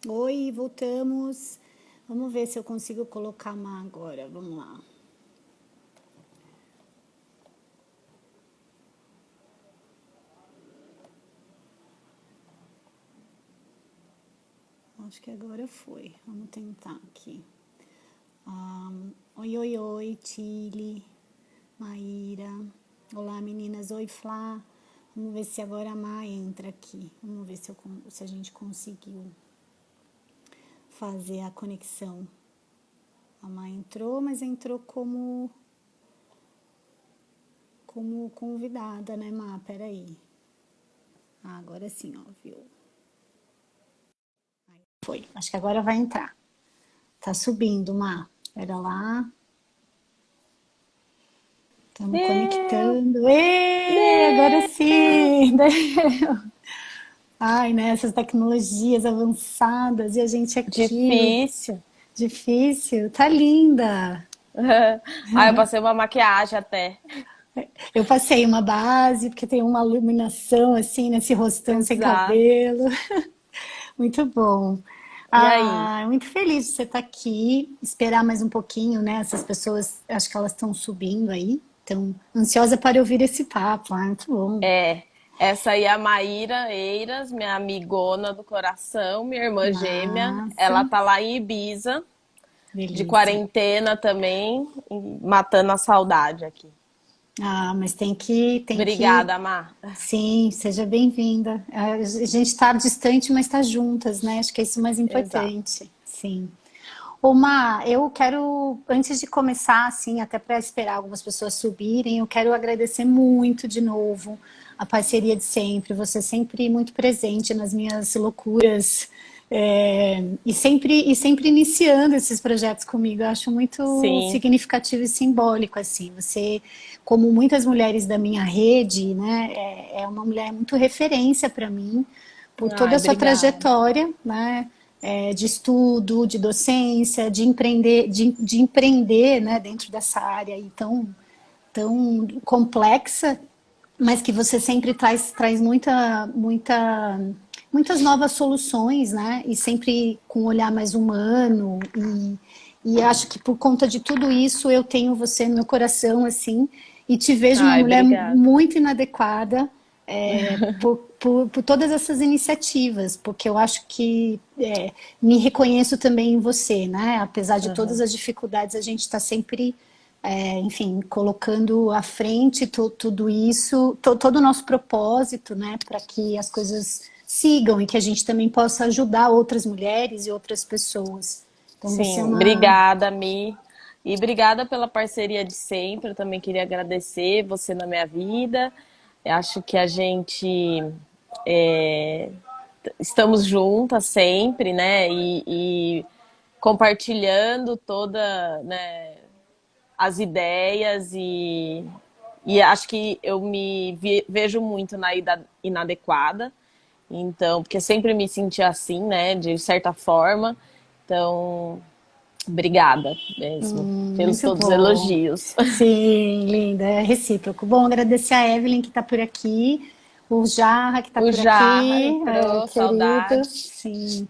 Oi, voltamos. Vamos ver se eu consigo colocar uma agora. Vamos lá. Acho que agora foi. Vamos tentar aqui. Oi, oi, oi, Tili, Maíra. Olá, meninas. Oi, Flá. Vamos ver se agora a Má entra aqui. Vamos ver se a gente conseguiu fazer a conexão. A Má entrou, mas entrou como convidada, né, Má? Peraí. Agora sim, ó, viu? Foi. Acho que agora vai entrar. Tá subindo, Má. Pera lá. Estamos conectando. Agora sim! Ai, né? Essas tecnologias avançadas e a gente aqui. Difícil. Difícil. Tá linda. Ah, eu passei uma maquiagem até. Eu passei uma base, porque tem uma iluminação assim nesse rostão sem Exato. cabelo. Muito bom. E aí? Muito feliz de você estar aqui. Esperar mais um pouquinho, né? Essas pessoas, acho que elas estão subindo aí. Então, ansiosa para ouvir esse papo. Muito bom. Essa aí é a Maíra Eiras, minha amigona do coração, minha irmã gêmea. Massa. Ela tá lá em Ibiza, de Delícia. quarentena também, e matando a saudade aqui. Mas tem que. Obrigada, Mar. Sim, seja bem-vinda. A gente está distante, mas está juntas, né? Acho que é isso o mais Exato. importante. Sim. Oma, eu quero, antes de começar, assim, até para esperar algumas pessoas subirem, eu quero agradecer muito de novo a parceria de sempre, você sempre muito presente nas minhas loucuras, e sempre iniciando esses projetos comigo. Eu acho muito Sim. significativo e simbólico, assim, você, como muitas mulheres da minha rede, né, é uma mulher muito referência para mim, por toda Ai, a sua obrigada. trajetória, né, de estudo, de docência, de empreender, né, dentro dessa área aí tão complexa, mas que você sempre traz muitas novas soluções, né, e sempre com um olhar mais humano, e acho que por conta de tudo isso eu tenho você no meu coração, assim, e te vejo uma Ai, mulher obrigada. muito inadequada, por todas essas iniciativas, porque eu acho que me reconheço também em você, né? Apesar de todas Aham. as dificuldades, a gente está sempre, enfim, colocando à frente tudo isso, todo o nosso propósito, né? Para que as coisas sigam e que a gente também possa ajudar outras mulheres e outras pessoas. Então, você é Sim, uma. obrigada, Mi. E obrigada pela parceria de sempre. Eu também queria agradecer você na minha vida. Eu acho que a gente é, estamos juntas sempre, né? E compartilhando toda, né, as ideias e acho que eu vejo muito na inadequada. Então, porque sempre me senti assim, né? De certa forma. Então, obrigada mesmo pelos Muito todos os bom. elogios. Sim, linda, é recíproco. Bom, agradecer a Evelyn que está por aqui, o Jarra que está O por Jarra aqui, entrou, querido. saudades. Sim.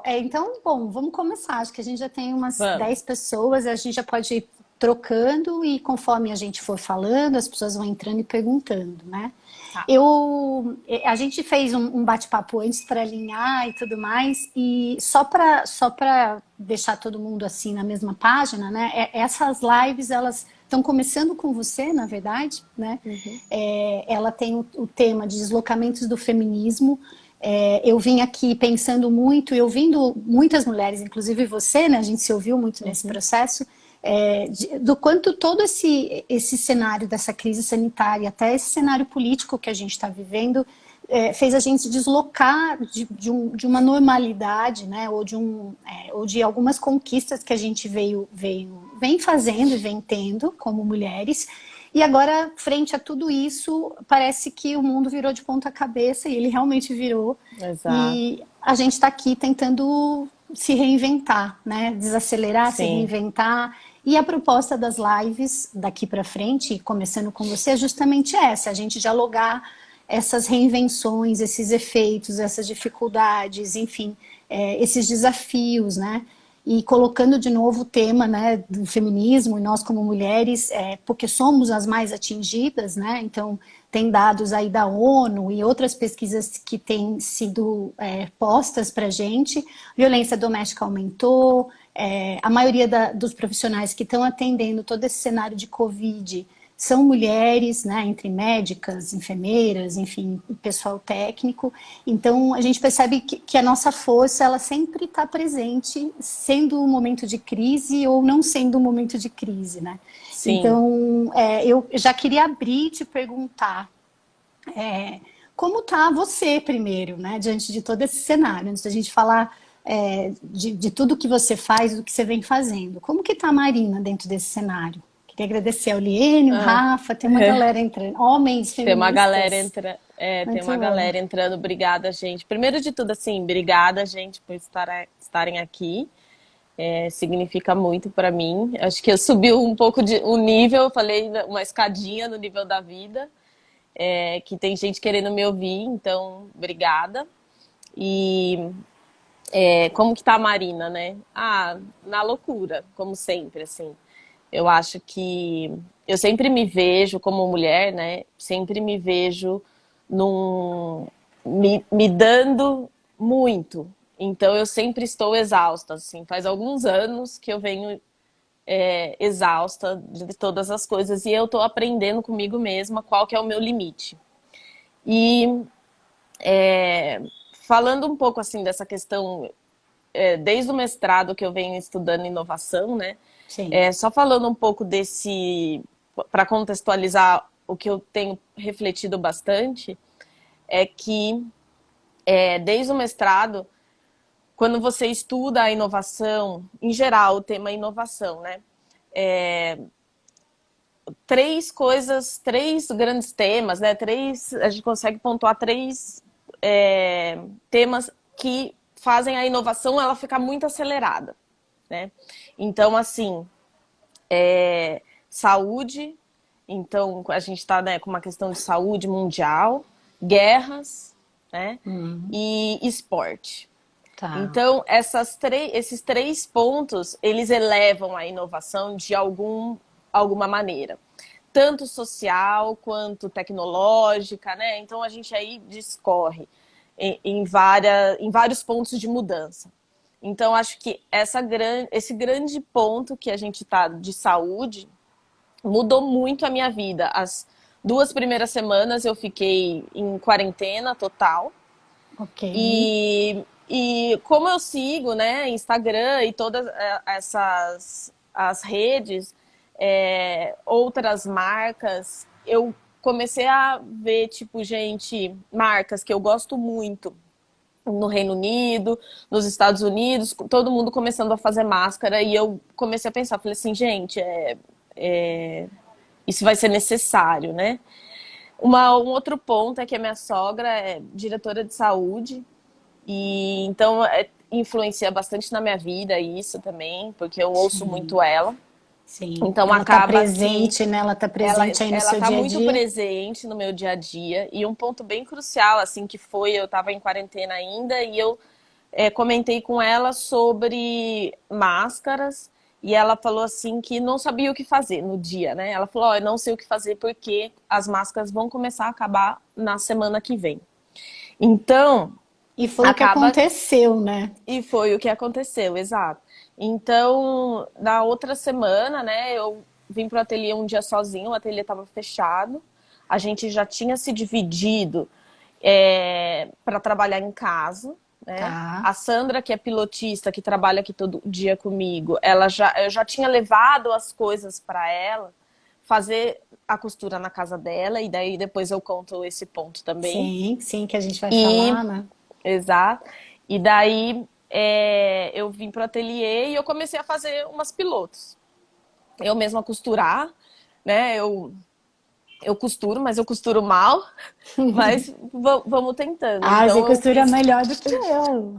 Então, bom, vamos começar. Acho que a gente já tem umas Vamos. 10 pessoas, a gente já pode ir trocando e conforme a gente for falando, as pessoas vão entrando e perguntando, né? Tá. A gente fez um bate-papo antes para alinhar e tudo mais, e só para deixar todo mundo assim na mesma página, né? Essas lives elas estão começando com você, na verdade, né? Uhum. Ela tem o tema de deslocamentos do feminismo. Eu vim aqui pensando muito e ouvindo muitas mulheres, inclusive você, né? A gente se ouviu muito nesse Uhum. processo, do quanto todo esse cenário dessa crise sanitária, até esse cenário político que a gente está vivendo, fez a gente deslocar de uma normalidade, né? Ou de algumas conquistas que a gente vem fazendo e vem tendo como mulheres. E agora, frente a tudo isso, parece que o mundo virou de ponta cabeça e ele realmente virou. Exato. E a gente está aqui tentando se reinventar, né? Desacelerar, se Sim. reinventar. E a proposta das lives daqui para frente, começando com você, é justamente essa: a gente dialogar essas reinvenções, esses efeitos, essas dificuldades, enfim, esses desafios, né? E colocando de novo o tema, né, do feminismo e nós como mulheres, porque somos as mais atingidas, né? Então tem dados aí da ONU e outras pesquisas que têm sido postas para a gente. Violência doméstica aumentou, a maioria dos profissionais que estão atendendo todo esse cenário de Covid são mulheres, né, entre médicas, enfermeiras, enfim, pessoal técnico. Então, a gente percebe que a nossa força, ela sempre está presente, sendo um momento de crise ou não sendo um momento de crise, né? Sim. Então, eu já queria abrir e te perguntar, como está você primeiro, né, diante de todo esse cenário, antes da gente falar de tudo que você faz, do que você vem fazendo. Como que está a Marina dentro desse cenário? Queria agradecer ao Liene, o Rafa, tem uma galera entrando, homens Tem uma galera feministas. tem Muito uma bom. galera entrando. Obrigada, gente. Primeiro de tudo, assim, obrigada, gente, por estarem aqui. Significa muito para mim. Acho que eu subi um pouco o nível, eu falei uma escadinha no nível da vida, que tem gente querendo me ouvir, então, obrigada. E como que tá a Marina, né? Na loucura, como sempre, assim. Eu acho que eu sempre me vejo como mulher, né? Sempre me vejo me dando muito. Então eu sempre estou exausta, assim. Faz alguns anos que eu venho exausta de todas as coisas e eu estou aprendendo comigo mesma qual que é o meu limite. E falando um pouco assim dessa questão, desde o mestrado que eu venho estudando inovação, né? Sim. Só falando um pouco desse, para contextualizar o que eu tenho refletido bastante, é que desde o mestrado, quando você estuda a inovação, em geral, o tema inovação, né? Três grandes temas, né? A gente consegue pontuar três temas que fazem a inovação ela ficar muito acelerada, né? Então, assim, saúde, então a gente está, né, com uma questão de saúde mundial, guerras, né, e esporte. Tá. Então, esses três pontos, eles elevam a inovação de alguma maneira. Tanto social quanto tecnológica, né? Então a gente aí discorre em vários pontos de mudança. Então, acho que esse grande ponto que a gente está de saúde mudou muito a minha vida. As 2 primeiras semanas eu fiquei em quarentena total. Ok. E como eu sigo, né, Instagram e todas essas as redes, outras marcas, eu comecei a ver, tipo, marcas que eu gosto muito no Reino Unido, nos Estados Unidos, todo mundo começando a fazer máscara e eu comecei a pensar, falei assim, gente, isso vai ser necessário, né? Um outro ponto é que a minha sogra é diretora de saúde e então influencia bastante na minha vida isso também, porque eu ouço Sim. muito ela. Sim. Então Ela está acaba que presente, né? Ela está presente aí no ela seu tá dia a muito dia? presente no meu dia a dia. E um ponto bem crucial, assim, que foi, eu estava em quarentena ainda e eu comentei com ela sobre máscaras e ela falou assim que não sabia o que fazer no dia, né? Ela falou, eu não sei o que fazer porque as máscaras vão começar a acabar na semana que vem. Então, E foi o que acaba aconteceu, né? e foi o que aconteceu, exato. Então, na outra semana, né, eu vim pro ateliê um dia sozinho, o ateliê estava fechado. A gente já tinha se dividido para trabalhar em casa, né? Tá. A Sandra, que é pilotista, que trabalha aqui todo dia comigo, eu já tinha levado as coisas para ela fazer a costura na casa dela, e daí depois eu conto esse ponto também. Sim, sim, que a gente vai E falar, né? exato. E daí eu vim pro ateliê e eu comecei a fazer umas pilotos. Eu mesma costurar, né? Eu Eu costuro, mas eu costuro mal, mas vamos tentando. Ah, você Então eu costura fiz. melhor do que eu.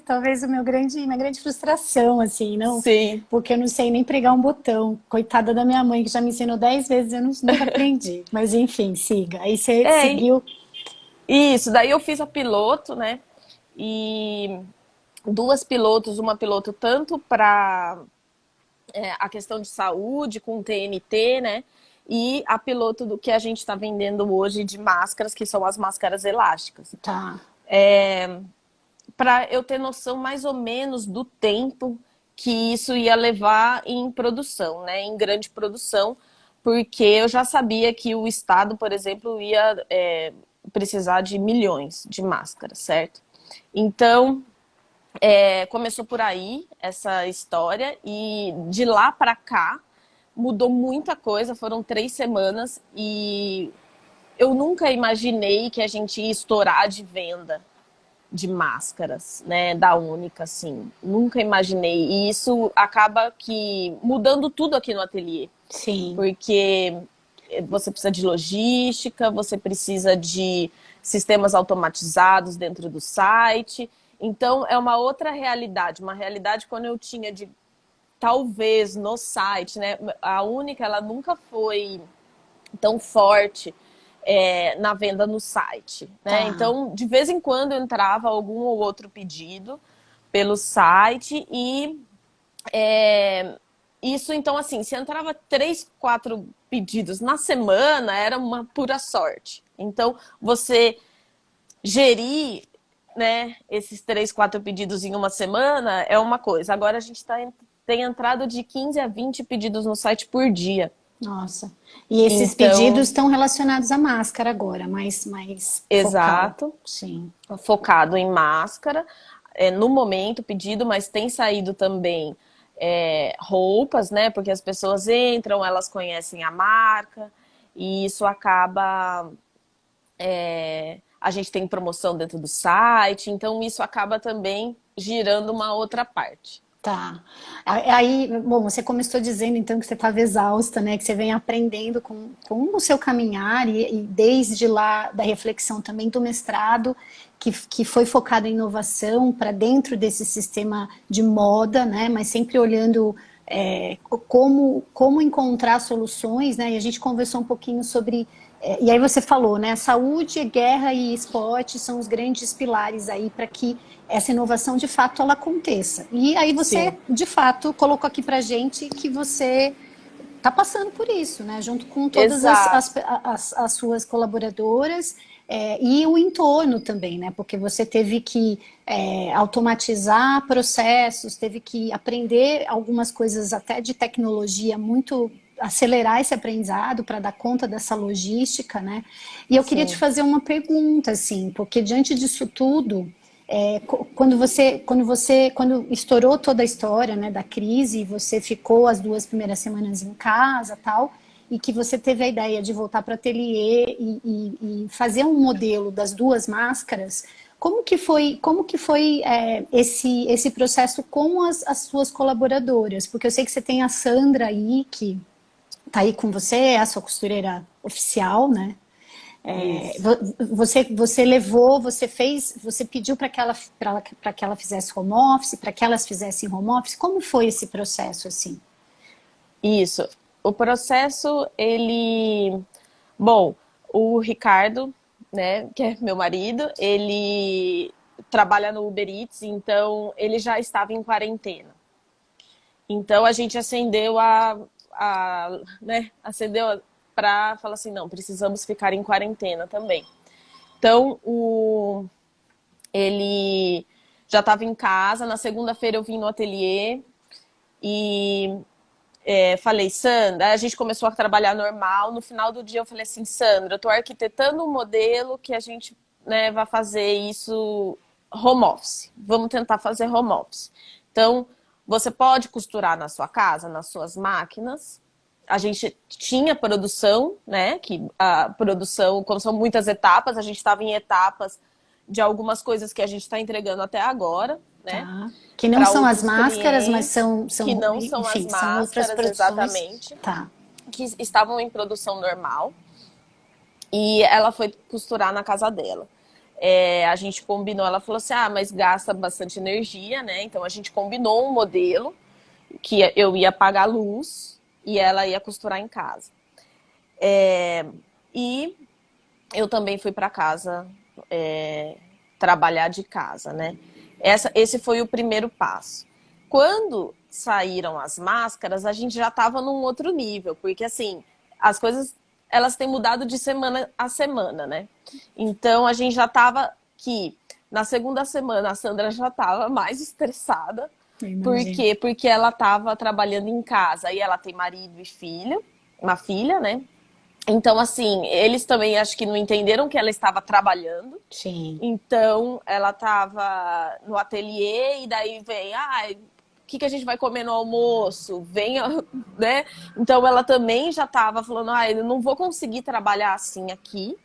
Talvez minha grande frustração, assim, não, Sim. porque eu não sei nem pregar um botão. Coitada da minha mãe, que já me ensinou 10 vezes, eu nunca aprendi. Mas enfim, siga. Aí você É, seguiu. isso. Daí eu fiz a piloto, né? E duas pilotos, uma piloto tanto para a questão de saúde com TNT, né? E a piloto do que a gente está vendendo hoje de máscaras, que são as máscaras elásticas. Tá, Para eu ter noção mais ou menos do tempo que isso ia levar em produção, né? Em grande produção, porque eu já sabia que o Estado, por exemplo, ia precisar de milhões de máscaras, certo? Então, começou por aí essa história e de lá para cá mudou muita coisa. Foram 3 semanas e eu nunca imaginei que a gente ia estourar de venda de máscaras, né, da Única, assim. Nunca imaginei. E isso acaba que mudando tudo aqui no ateliê, sim. porque você precisa de logística, você precisa de sistemas automatizados dentro do site. Então, é uma outra realidade, uma realidade quando eu tinha de talvez no site, né? A Única, ela nunca foi tão forte na venda no site, né? Tá. Então, de vez em quando entrava algum ou outro pedido pelo site e isso, então, assim, se entrava 3, 4 pedidos na semana, era uma pura sorte. Então, você gerir, né, esses 3, 4 pedidos em uma semana é uma coisa. Agora a gente tem entrado de 15 a 20 pedidos no site por dia. Nossa. E esses pedidos Então, estão relacionados à máscara agora, mais focal. exato, Sim. focado em máscara, no momento pedido, mas tem saído também roupas, né? Porque as pessoas entram, elas conhecem a marca, e isso acaba. A gente tem promoção dentro do site, então isso acaba também girando uma outra parte. Tá. Aí, bom, você começou dizendo então que você estava exausta, né? Que você vem aprendendo com o seu caminhar e desde lá da reflexão também do mestrado, que foi focado em inovação para dentro desse sistema de moda, né? Mas sempre olhando como encontrar soluções, né? E a gente conversou um pouquinho sobre. E aí você falou, né? Saúde, guerra e esporte são os grandes pilares aí para que essa inovação de fato ela aconteça. E aí você, Sim, de fato, colocou aqui para gente que você está passando por isso, né? Junto com todas exato. as suas colaboradoras e o entorno também, né? Porque você teve que automatizar processos, teve que aprender algumas coisas até de tecnologia muito acelerar esse aprendizado para dar conta dessa logística, né? E eu queria te Sim. fazer uma pergunta, assim, porque diante disso tudo, quando estourou toda a história, né, da crise, você ficou as 2 primeiras semanas em casa, tal, e que você teve a ideia de voltar para o ateliê e fazer um modelo das duas máscaras, como que foi esse processo com as suas colaboradoras? Porque eu sei que você tem a Sandra aí, que está aí com você, é a sua costureira oficial, né? Isso. Você levou, você pediu para que ela fizesse home office, para que elas fizessem home office. Como foi esse processo assim? Isso. O processo, Bom, o Ricardo, né, que é meu marido, ele trabalha no Uber Eats, então ele já estava em quarentena. Então a gente acendeu para falar assim, não, precisamos ficar em quarentena também. Então ele já estava em casa, na segunda-feira eu vim no ateliê e falei, Sandra, a gente começou a trabalhar normal. No final do dia eu falei assim, Sandra, eu estou arquitetando um modelo que a gente, né, vai fazer isso home office. Vamos tentar fazer home office. Então, você pode costurar na sua casa, nas suas máquinas. A gente tinha produção, né? Que a produção, como são muitas etapas, a gente estava em etapas de algumas coisas que a gente está entregando até agora, né? Tá. Que não Para são as outros máscaras, mas clientes que não são as enfim, são outras máscaras produções. exatamente. Tá. que estavam em produção normal e ela foi costurar na casa dela. A gente combinou, ela falou assim, mas gasta bastante energia, né? Então a gente combinou um modelo que eu ia pagar a luz e ela ia costurar em casa. E eu também fui para casa trabalhar de casa, né? Esse foi o primeiro passo. Quando saíram as máscaras, a gente já estava num outro nível, porque assim, as coisas elas têm mudado de semana a semana, né? Então a gente já estava que na segunda semana a Sandra já estava mais estressada. Por quê? Porque ela estava trabalhando em casa e ela tem marido e filho, uma filha, né? Então, assim, eles também acho que não entenderam que ela estava trabalhando. Sim. Então, ela estava no ateliê e daí vem, o que a gente vai comer no almoço? Vem, né? Então, ela também já estava falando, eu não vou conseguir trabalhar assim aqui,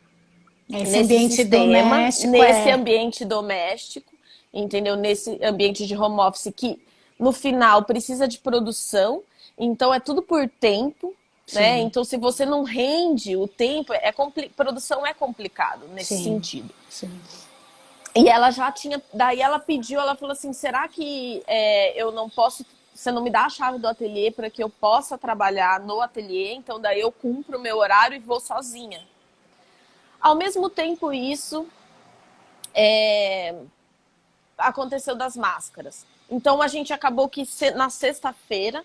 Esse nesse ambiente sistema, doméstico nesse ambiente doméstico, entendeu? Nesse ambiente de home office que, no final, precisa de produção. Então, é tudo por tempo. Né? Então, se você não rende o tempo, produção é complicado nesse sentido. Sim. E ela já tinha, daí ela pediu, ela falou assim, será que eu não posso, você não me dá a chave do ateliê para que eu possa trabalhar no ateliê? Então, daí eu cumpro o meu horário e vou sozinha. Ao mesmo tempo, isso aconteceu das máscaras. Então, a gente acabou que na sexta-feira,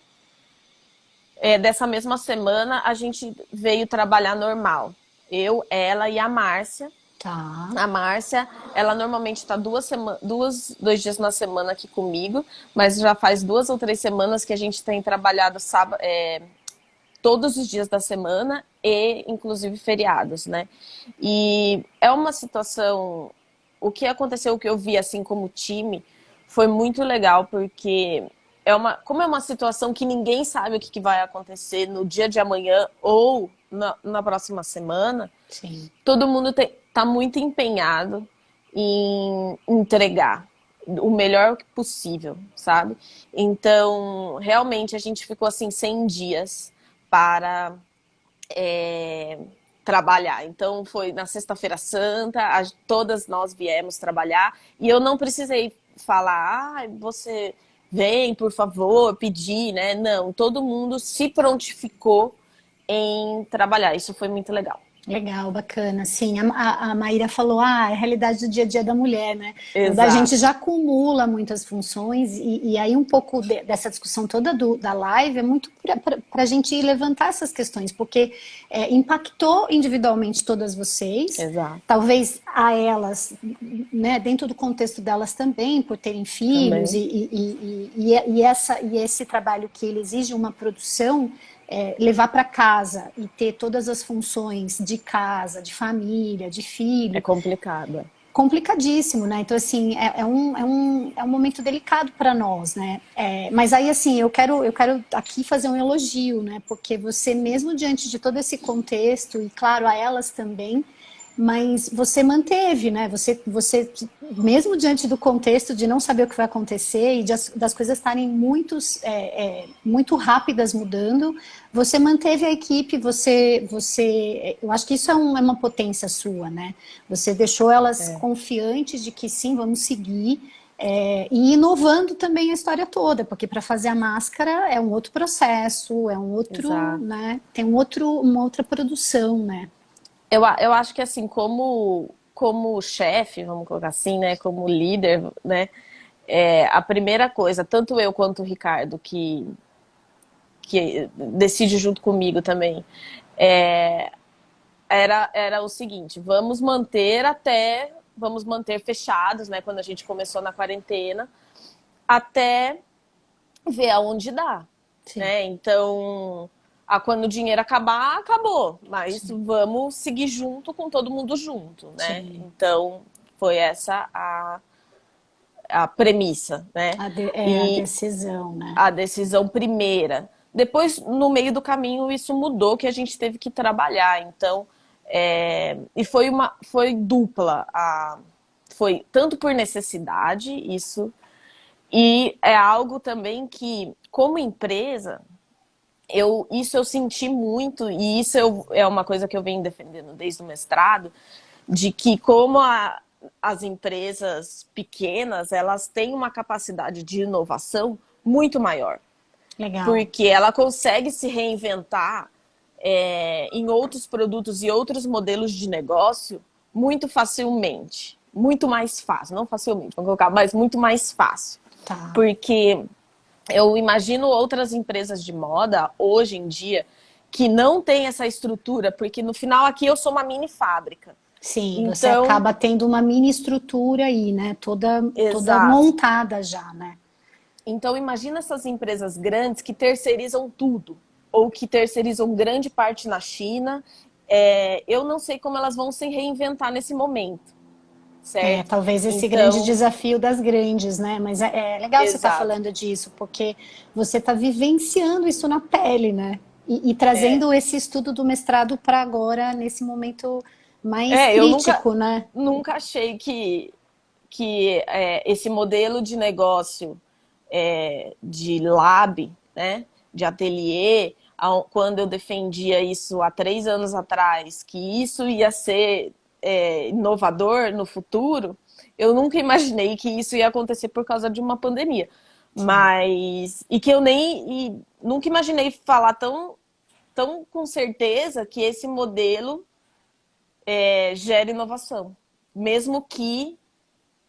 dessa mesma semana, a gente veio trabalhar normal. Eu, ela e a Márcia. Tá. A Márcia, ela normalmente está 2 dias na semana aqui comigo, mas já faz 2 ou 3 semanas que a gente tem trabalhado todos os dias da semana e, inclusive, feriados, né? E é uma situação... O que aconteceu, o que eu vi, assim, como time, foi muito legal, porque... como é uma situação que ninguém sabe o que vai acontecer no dia de amanhã ou na próxima semana, Sim. todo mundo está muito empenhado em entregar o melhor possível, sabe? Então, realmente, a gente ficou assim 100 dias para trabalhar. Então, foi na Sexta-feira Santa, todas nós viemos trabalhar e eu não precisei falar, você vem, por favor, pedir, né? Não, todo mundo se prontificou em trabalhar. Isso foi muito legal. Legal, bacana. Sim, a Maíra falou, é a realidade do dia a dia da mulher, né? A gente Exato. já acumula muitas funções e aí um pouco dessa discussão toda da live é muito para a gente levantar essas questões, porque impactou individualmente todas vocês, Exato. talvez a elas, né, dentro do contexto delas também, por terem filhos Também. e esse trabalho que ele exige uma produção, levar para casa e ter todas as funções de casa, de família, de É filho, complicado. complicadíssimo, né? Então, assim, é um momento delicado para nós, né? Mas aí, assim, eu quero aqui fazer um elogio, né? Porque você, mesmo diante de todo esse contexto, e claro, a elas também, mas você manteve, né? Você mesmo diante do contexto de não saber o que vai acontecer e das coisas estarem muito rápidas mudando, você manteve a equipe, eu acho que isso é uma potência sua, né? Você deixou elas confiantes de que sim, vamos seguir. E inovando também a história toda, porque para fazer a máscara é um outro processo, é um outro, Exato. né? Tem uma outra produção, né? Eu acho que assim, como chefe, vamos colocar assim, né? Como líder, né? A primeira coisa, tanto eu quanto o Ricardo, que decide junto comigo também, era o seguinte, vamos manter fechados, né? Quando a gente começou na quarentena, até ver aonde dá, né? Então, quando o dinheiro acabar, acabou. Mas Sim. vamos seguir junto com todo mundo junto, né? Sim. Então, foi essa a premissa, né? A decisão, né? A decisão primeira. Depois, no meio do caminho, isso mudou, que a gente teve que trabalhar. Então, e foi dupla. Foi tanto por necessidade, isso, e é algo também que, como empresa, isso eu senti muito, e isso é uma coisa que eu venho defendendo desde o mestrado, de que como as empresas pequenas, elas têm uma capacidade de inovação muito maior. Legal. Porque ela consegue se reinventar em outros produtos e outros modelos de negócio muito facilmente. Muito mais fácil, não facilmente, vamos colocar, mas muito mais fácil. Tá. Porque eu imagino outras empresas de moda, hoje em dia, que não têm essa estrutura, porque no final aqui eu sou uma mini fábrica. Sim, você Então, acaba tendo uma mini estrutura aí, né? Toda exato. montada já, né? Então, imagina essas empresas grandes que terceirizam tudo, ou que terceirizam grande parte na China. Eu não sei como elas vão se reinventar nesse momento, certo? Talvez esse grande Então, desafio das grandes, né? Mas é legal você estar exato. falando disso, porque você está vivenciando isso na pele, né? E trazendo esse estudo do mestrado para agora, nesse momento mais Eu nunca, crítico, né? nunca achei que esse modelo de negócio de lab, né, de ateliê, quando eu defendia isso há 3 anos atrás, que isso ia ser inovador no futuro, eu nunca imaginei que isso ia acontecer por causa de uma pandemia. Sim. Mas, e que eu nunca imaginei falar tão com certeza que esse modelo gera inovação. Mesmo que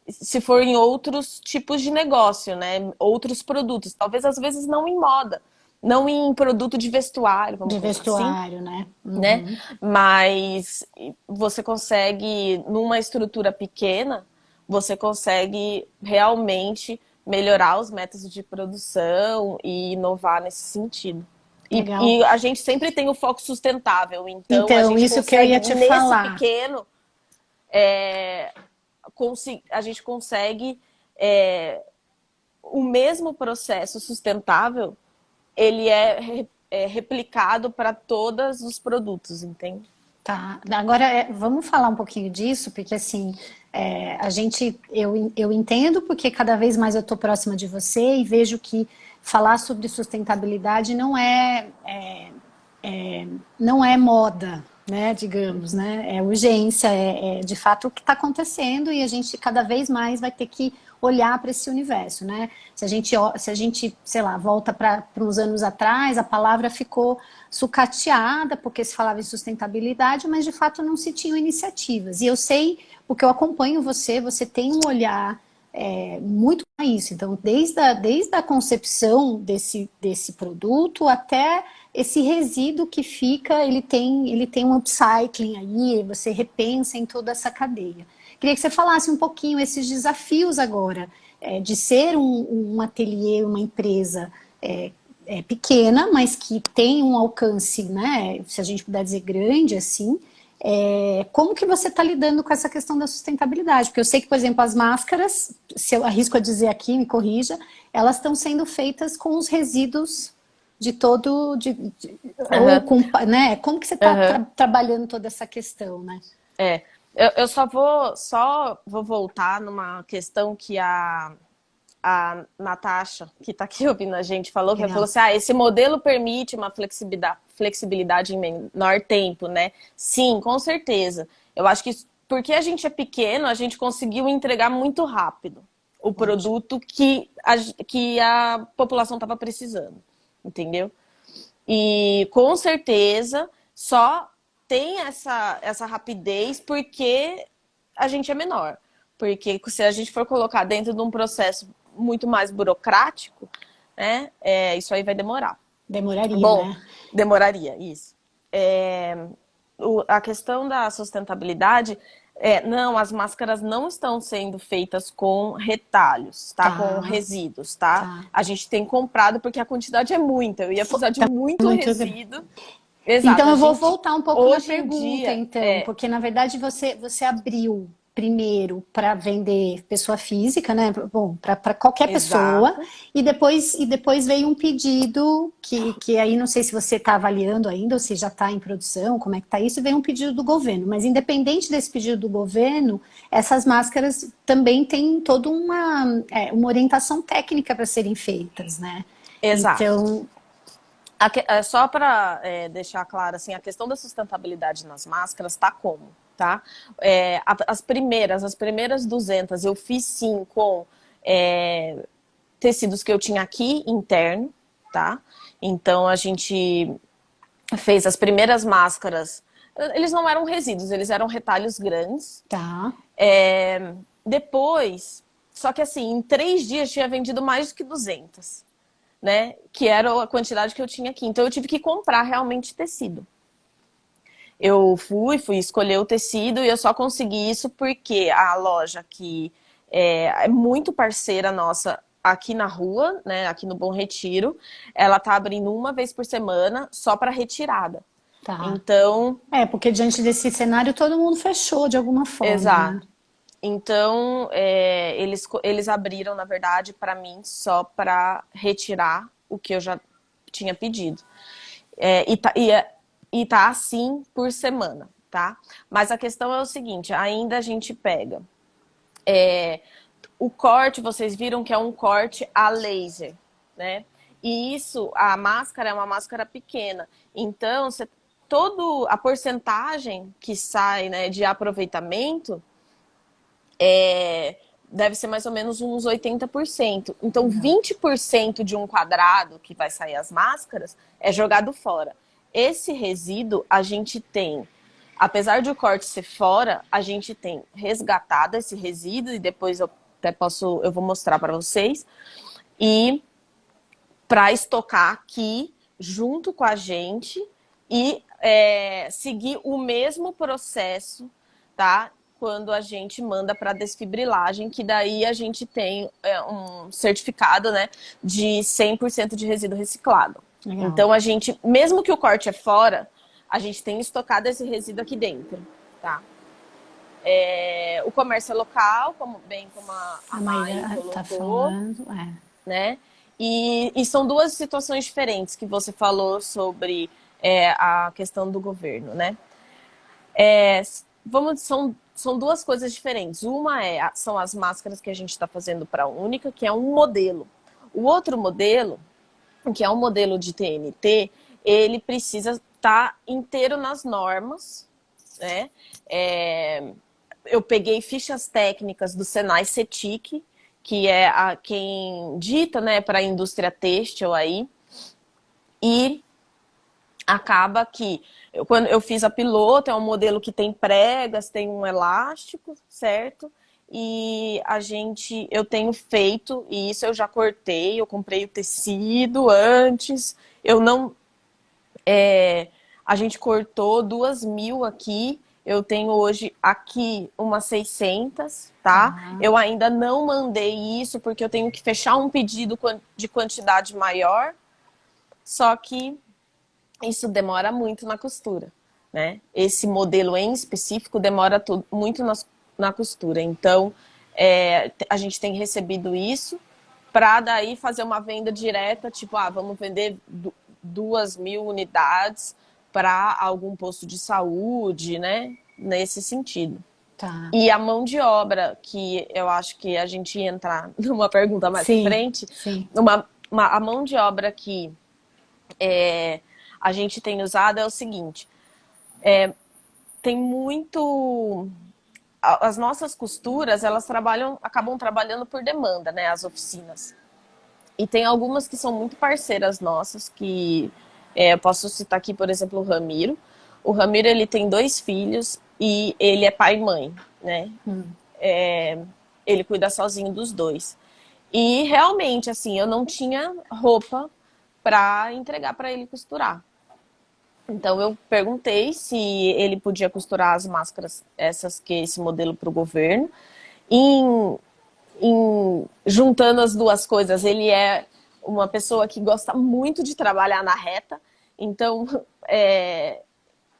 se for em outros tipos de negócio, né? Outros produtos. Talvez às vezes não em moda, não em produto de vestuário, vamos De colocar assim, vestuário, né? né? Uhum. Mas você consegue, numa estrutura pequena, você consegue realmente melhorar os métodos de produção e inovar nesse sentido. Legal. E a gente sempre tem o foco sustentável, então a Então, gente isso que eu ia consegue, te nesse falar. pequeno, a gente consegue o mesmo processo sustentável, ele é replicado para todos os produtos, entende? Tá, agora vamos falar um pouquinho disso, porque assim, eu entendo porque cada vez mais eu estou próxima de você e vejo que falar sobre sustentabilidade não é moda, né, digamos, né, é urgência, é de fato o que está acontecendo e a gente cada vez mais vai ter que olhar para esse universo, né? Se a gente, sei lá, volta para uns anos atrás, a palavra ficou sucateada porque se falava em sustentabilidade, mas de fato não se tinham iniciativas. E eu sei, porque eu acompanho você, você tem um olhar muito para isso. Então, desde a concepção desse produto até esse resíduo que fica, ele tem um upcycling aí, você repensa em toda essa cadeia. Queria que você falasse um pouquinho esses desafios agora, de ser um ateliê, uma empresa pequena, mas que tem um alcance, né, se a gente puder dizer grande assim, como que você está lidando com essa questão da sustentabilidade? Porque eu sei que, por exemplo, as máscaras, se eu arrisco a dizer aqui, me corrija, elas estão sendo feitas com os resíduos de todo, ou Uhum, com, né? Como que você está uhum. trabalhando toda essa questão, né? É, eu só vou voltar numa questão que a Natasha, que está aqui ouvindo a gente, falou, que ela falou Legal. assim, esse modelo permite uma flexibilidade em menor tempo, né? Sim, com certeza. Eu acho que porque a gente é pequeno, a gente conseguiu entregar muito rápido o Ótimo. produto que a população estava precisando, entendeu? E com certeza só tem essa rapidez porque a gente é menor. Porque se a gente for colocar dentro de um processo muito mais burocrático, né, isso aí vai demorar. Demoraria, Bom, né? demoraria, isso. A questão da sustentabilidade, não, as máscaras não estão sendo feitas com retalhos, tá? Com Tá, resíduos, tá? tá. A gente tem comprado porque a quantidade é muita. Eu ia precisar de Tá muito muito. resíduo. Exato, Então a eu vou gente voltar um pouco na hoje em pergunta, dia então, porque na verdade você abriu primeiro para vender pessoa física, né? Bom, para qualquer pessoa, exato. e depois veio um pedido que aí não sei se você está avaliando ainda ou se já está em produção, como é que está isso, e veio um pedido do governo. Mas independente desse pedido do governo, essas máscaras também têm toda uma orientação técnica para serem feitas, né? Exato. Então, Só para deixar claro, assim, a questão da sustentabilidade nas máscaras tá como, tá? As primeiras 200 eu fiz sim com tecidos que eu tinha aqui interno, tá? Então a gente fez as primeiras máscaras, eles não eram resíduos, eles eram retalhos grandes. Tá. Depois, só que assim, em 3 dias tinha vendido mais do que 200, né? Que era a quantidade que eu tinha aqui. Então eu tive que comprar realmente tecido. Eu fui escolher o tecido e eu só consegui isso porque a loja que é muito parceira nossa aqui na rua, né, aqui no Bom Retiro, ela tá abrindo uma vez por semana só para retirada. Tá. Então, Porque diante desse cenário todo mundo fechou de alguma forma, né? exato. Então, eles abriram, na verdade, para mim só para retirar o que eu já tinha pedido. E tá assim por semana, tá? Mas a questão é o seguinte, ainda a gente pega o corte, vocês viram que é um corte a laser, né? E isso, a máscara é uma máscara pequena. Então, toda a porcentagem que sai, né, de aproveitamento deve ser mais ou menos uns 80%. Então, 20% de um quadrado que vai sair as máscaras é jogado fora. Esse resíduo a gente tem, apesar de o corte ser fora, a gente tem resgatado esse resíduo e depois eu vou mostrar para vocês. E para estocar aqui junto com a gente e seguir o mesmo processo, tá? Quando a gente manda para desfibrilagem, que daí a gente tem um certificado, né, de 100% de resíduo reciclado. Legal. Então a gente, mesmo que o corte é fora, a gente tem estocado esse resíduo aqui dentro, tá? O comércio é local, como a Mai colocou, tá falando, né? E são duas situações diferentes que você falou sobre a questão do governo, né? São duas coisas diferentes. Uma são as máscaras que a gente está fazendo para a Única, que é um modelo. O outro modelo, que é um modelo de TNT, ele precisa estar inteiro nas normas, né? Eu peguei fichas técnicas do Senai CETIC, que é quem dita, né, para a indústria têxtil aí, e acaba que quando eu fiz a piloto, é um modelo que tem pregas, tem um elástico, certo? E eu tenho feito, e isso eu já cortei, eu comprei o tecido antes, eu não... a gente cortou 2.000 aqui, eu tenho hoje aqui umas 600, tá? Eu ainda não mandei isso, porque eu tenho que fechar um pedido de quantidade maior, só que isso demora muito na costura, né? Esse modelo em específico demora muito na costura. Então, a gente tem recebido isso para daí fazer uma venda direta, tipo, vamos vender 2.000 unidades para algum posto de saúde, né? Nesse sentido. Tá. E a mão de obra, que eu acho que a gente ia entrar numa pergunta mais pra frente, sim. A mão de obra que a gente tem usado é o seguinte, tem muito... As nossas costuras, elas acabam trabalhando por demanda, né, as oficinas. E tem algumas que são muito parceiras nossas, que eu posso citar aqui, por exemplo, o Ramiro. O Ramiro, ele tem 2 filhos e ele é pai e mãe, né? Ele cuida sozinho dos 2. E realmente, assim, eu não tinha roupa para entregar para ele costurar. Então eu perguntei se ele podia costurar as máscaras, esse modelo para o governo. Juntando as duas coisas, ele é uma pessoa que gosta muito de trabalhar na reta, então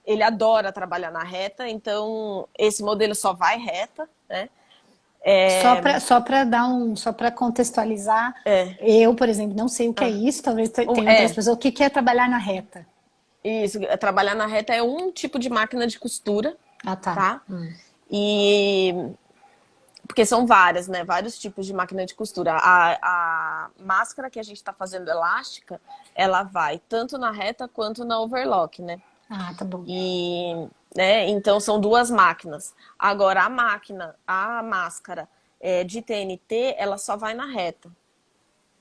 ele adora trabalhar na reta, então esse modelo só vai reta, né? Só para contextualizar, eu, por exemplo, não sei o que é isso, talvez tenha outras pessoas. O que é trabalhar na reta? Isso, trabalhar na reta é um tipo de máquina de costura, tá? E porque são várias, né? Vários tipos de máquina de costura. A máscara que a gente está fazendo elástica, ela vai tanto na reta quanto na overlock, né? Ah, tá bom. E, né, então são duas máquinas. Agora a máscara de TNT, ela só vai na reta.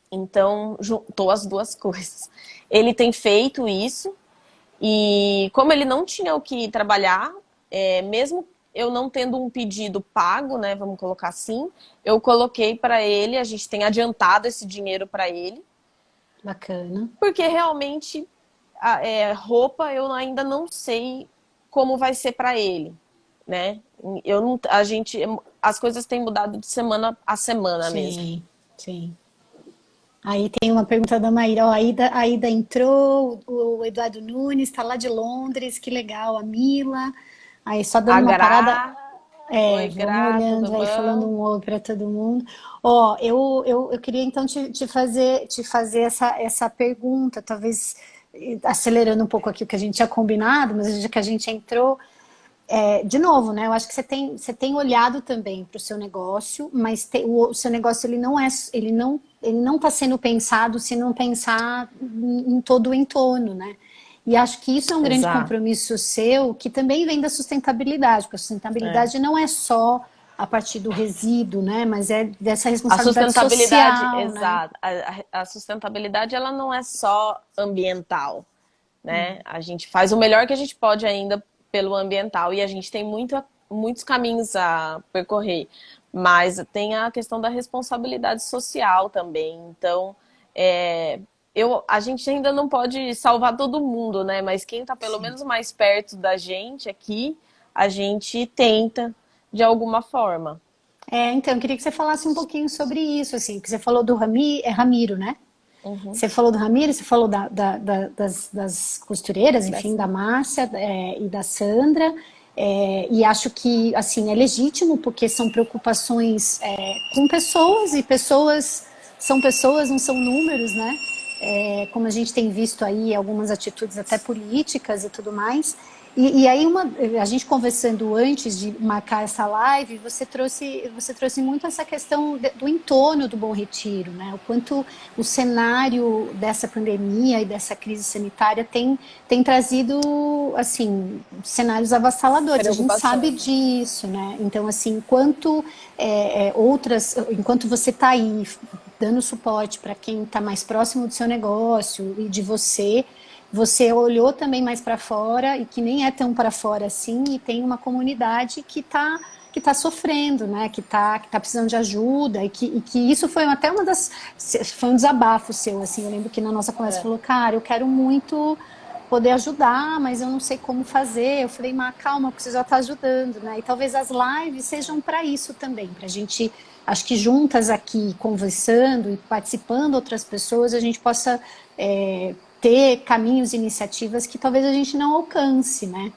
Então, juntou as duas coisas. Ele tem feito isso e como ele não tinha o que trabalhar, mesmo eu não tendo um pedido pago, né, vamos colocar assim, eu coloquei para ele, a gente tem adiantado esse dinheiro para ele. Bacana. Porque realmente roupa eu ainda não sei como vai ser para ele, né? Eu não, as coisas têm mudado de semana a semana mesmo. Sim, sim. Aí tem uma pergunta da Maíra. Ó, a Ida entrou, o Eduardo Nunes está lá de Londres, que legal, a Mila. Aí só dando A uma parada, Gra, oi vamos Gra, tudo olhando aí, falando bom? um oi para todo mundo. Ó, eu queria então te fazer essa pergunta, talvez acelerando um pouco aqui o que a gente tinha combinado, mas já que a gente entrou, de novo, né? Eu acho que você tem olhado também para o seu negócio, mas o seu negócio ele não está sendo pensado se não pensar em todo o entorno, né? E acho que isso é um grande Exato. compromisso seu, que também vem da sustentabilidade, porque a É. sustentabilidade não é só a partir do resíduo, né? Mas é dessa A responsabilidade sustentabilidade, social, né? exato. A sustentabilidade ela não é só ambiental, né? A gente faz o melhor que a gente pode ainda pelo ambiental e a gente tem muitos caminhos a percorrer, mas tem a questão da responsabilidade social também. Então, é, a gente ainda não pode salvar todo mundo, né? Mas quem está pelo Sim. menos mais perto da gente aqui, a gente tenta de alguma forma. Então, eu queria que você falasse um pouquinho sobre isso, assim, que você falou do Ramiro, né? Uhum. Você falou do Ramiro, você falou das costureiras, enfim, da Dessa. Márcia, e da Sandra, e acho que, assim, é legítimo, porque são preocupações, com pessoas, e pessoas são pessoas, não são números, né? Como a gente tem visto aí, algumas atitudes até políticas e tudo mais. E aí, a gente conversando antes de marcar essa live, você trouxe muito essa questão do entorno do Bom Retiro, né? O quanto o cenário dessa pandemia e dessa crise sanitária tem trazido, assim, cenários avassaladores. A gente sabe Preocupações. disso, né? Então, assim, enquanto você está aí dando suporte para quem está mais próximo do seu negócio e de você olhou também mais para fora e que nem é tão para fora assim, e tem uma comunidade que tá sofrendo, né? Que tá precisando de ajuda, e que isso foi até foi um desabafo seu, assim. Eu lembro que na nossa conversa É. falou, cara, eu quero muito poder ajudar, mas eu não sei como fazer. Eu falei, mas calma, porque você já está ajudando, né? E talvez as lives sejam para isso também, para a gente, acho que juntas aqui, conversando e participando outras pessoas, a gente possa ter caminhos e iniciativas que talvez a gente não alcance, né?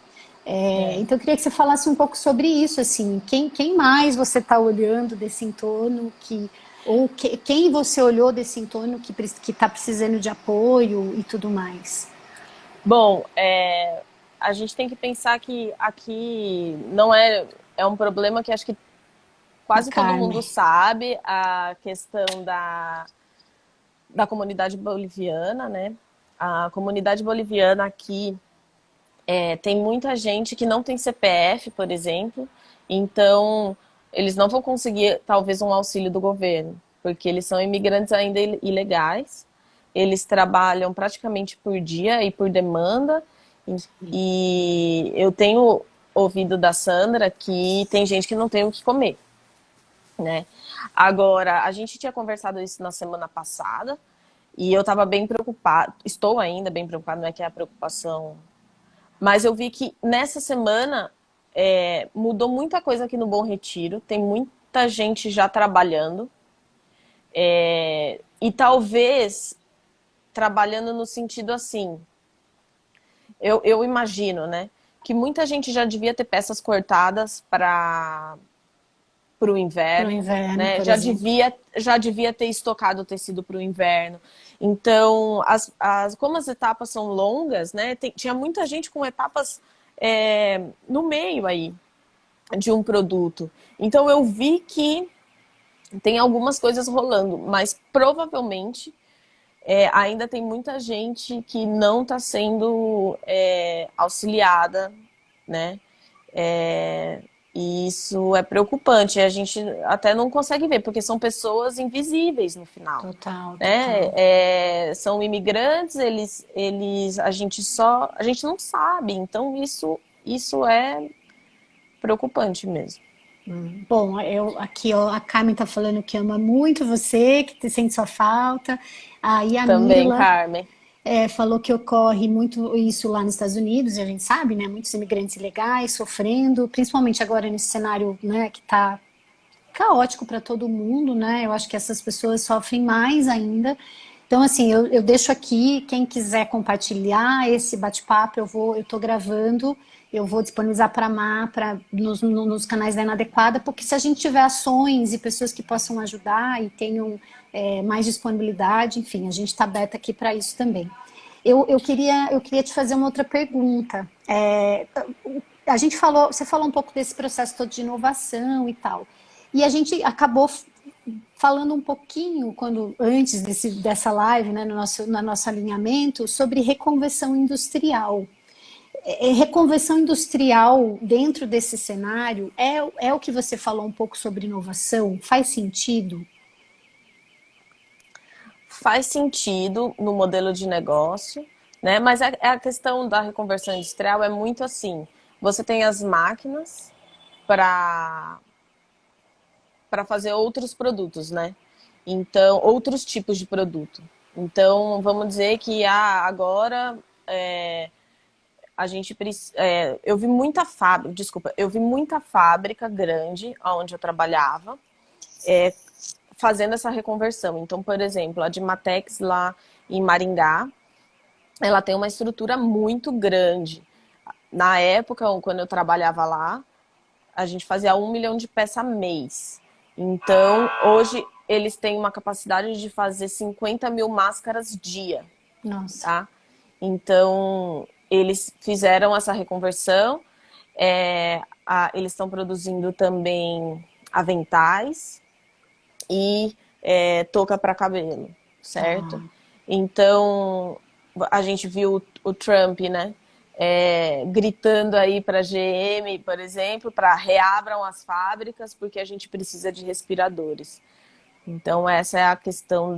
É. Então eu queria que você falasse um pouco sobre isso, assim, quem mais você está olhando desse entorno quem você olhou desse entorno que está precisando de apoio e tudo mais. Bom, a gente tem que pensar que aqui não é um problema que acho que A quase todo mundo Carmen. sabe, a questão da comunidade boliviana, né? A comunidade boliviana aqui tem muita gente que não tem CPF, por exemplo, então eles não vão conseguir talvez um auxílio do governo, porque eles são imigrantes ainda ilegais, eles trabalham praticamente por dia e por demanda, e eu tenho ouvido da Sandra que tem gente que não tem o que comer, né? Agora, a gente tinha conversado isso na semana passada, e eu estava bem preocupada, estou ainda bem preocupada, não é que é a preocupação, mas eu vi que nessa semana mudou muita coisa aqui no Bom Retiro, tem muita gente já trabalhando, e talvez trabalhando no sentido assim, eu imagino, né, que muita gente já devia ter peças cortadas para o Para o inverno, inverno, né? por exemplo. Já devia ter estocado o tecido para o inverno. Então, como as etapas são longas, né? Tinha muita gente com etapas no meio aí. de um produto. Então eu vi que tem algumas coisas rolando, mas provavelmente ainda tem muita gente que não está sendo auxiliada, né? E isso é preocupante. A gente até não consegue ver, porque são pessoas invisíveis no final. Total, Né? total. São imigrantes, a gente não sabe. Então isso é preocupante mesmo. Bom, aqui, ó, a Carmen tá falando que ama muito você, que sente sua falta. A Também, Yamila Carmen. falou que ocorre muito isso lá nos Estados Unidos, e a gente sabe, né? Muitos imigrantes ilegais sofrendo, principalmente agora nesse cenário, né, que tá caótico para todo mundo, né? Eu acho que essas pessoas sofrem mais ainda. Então, assim, eu deixo aqui, quem quiser compartilhar esse bate-papo, eu tô gravando, eu vou disponibilizar para a Má, nos canais da Inadequada, porque se a gente tiver ações e pessoas que possam ajudar e tenham mais disponibilidade, enfim, a gente está aberta aqui para isso também. Eu queria te fazer uma outra pergunta. A gente falou, você falou um pouco desse processo todo de inovação e tal. E a gente acabou falando um pouquinho, antes dessa live, né, no nosso alinhamento, sobre reconversão industrial. Reconversão industrial dentro desse cenário é o que você falou um pouco sobre inovação? Faz sentido? Faz sentido no modelo de negócio, né? Mas a questão da reconversão industrial é muito assim. Você tem as máquinas para fazer outros produtos, né? Então, outros tipos de produto. Então, vamos dizer que agora a gente eu vi muita fábrica, desculpa, eu vi muita fábrica grande onde eu trabalhava fazendo essa reconversão. Então, por exemplo, a de Matex lá em Maringá, ela tem uma estrutura muito grande. Na época, quando eu trabalhava lá, a gente fazia 1 milhão de peças mês. Então, hoje, eles têm uma capacidade de fazer 50 mil máscaras dia. Nossa. Tá? Então, eles fizeram essa reconversão. Eles estão produzindo também aventais e touca para cabelo, certo? Então, a gente viu o Trump, né? Gritando aí para a GM, por exemplo, para reabram as fábricas porque a gente precisa de respiradores. Então essa é a questão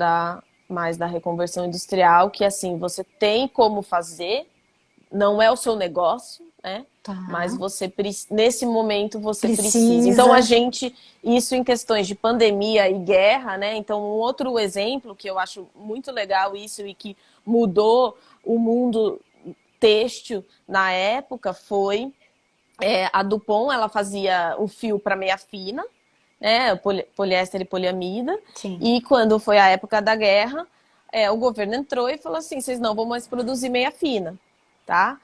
mais da reconversão industrial, que assim, você tem como fazer, não é o seu negócio, né? Tá. Mas nesse momento você Precisa. Então isso em questões de pandemia e guerra, né? Então um outro exemplo que eu acho muito legal isso e que mudou o mundo têxtil na época foi a Dupont, ela fazia o fio para meia fina, né, poliéster e poliamida. Sim. E quando foi a época da guerra, o governo entrou e falou assim, vocês não vão mais produzir meia fina, tá?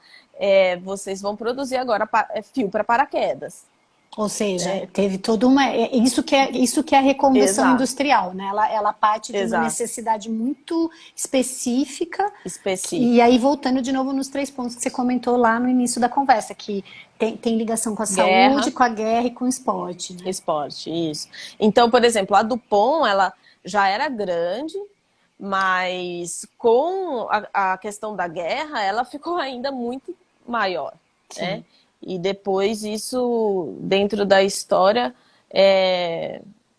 Vocês vão produzir agora fio para paraquedas. Ou seja, teve toda uma. Isso que é a reconversão Exato. industrial, né? Ela parte de uma Exato. necessidade muito específica. Específica. E aí, voltando de novo nos 3 pontos que você comentou lá no início da conversa, que tem ligação com a saúde, com a guerra e com o esporte. Né? Esporte, isso. Então, por exemplo, a Dupont, ela já era grande, mas com a questão da guerra, ela ficou ainda muito maior, né? E depois isso, dentro da história,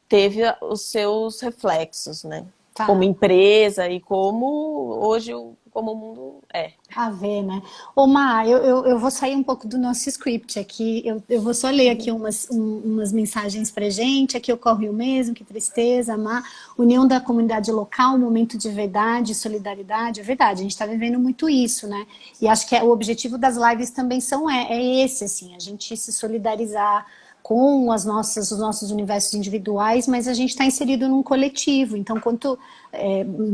teve os seus reflexos, né? Tá. Como empresa e como o mundo é. A ver, né? Ô, Má, eu vou sair um pouco do nosso script aqui, eu vou só ler aqui umas mensagens pra gente, aqui ocorre o mesmo, que tristeza, Má, união da comunidade local, momento de verdade, solidariedade, é verdade, a gente tá vivendo muito isso, né? E acho que o objetivo das lives também esse, assim, a gente se solidarizar com os nossos universos individuais, mas a gente está inserido num coletivo. Então,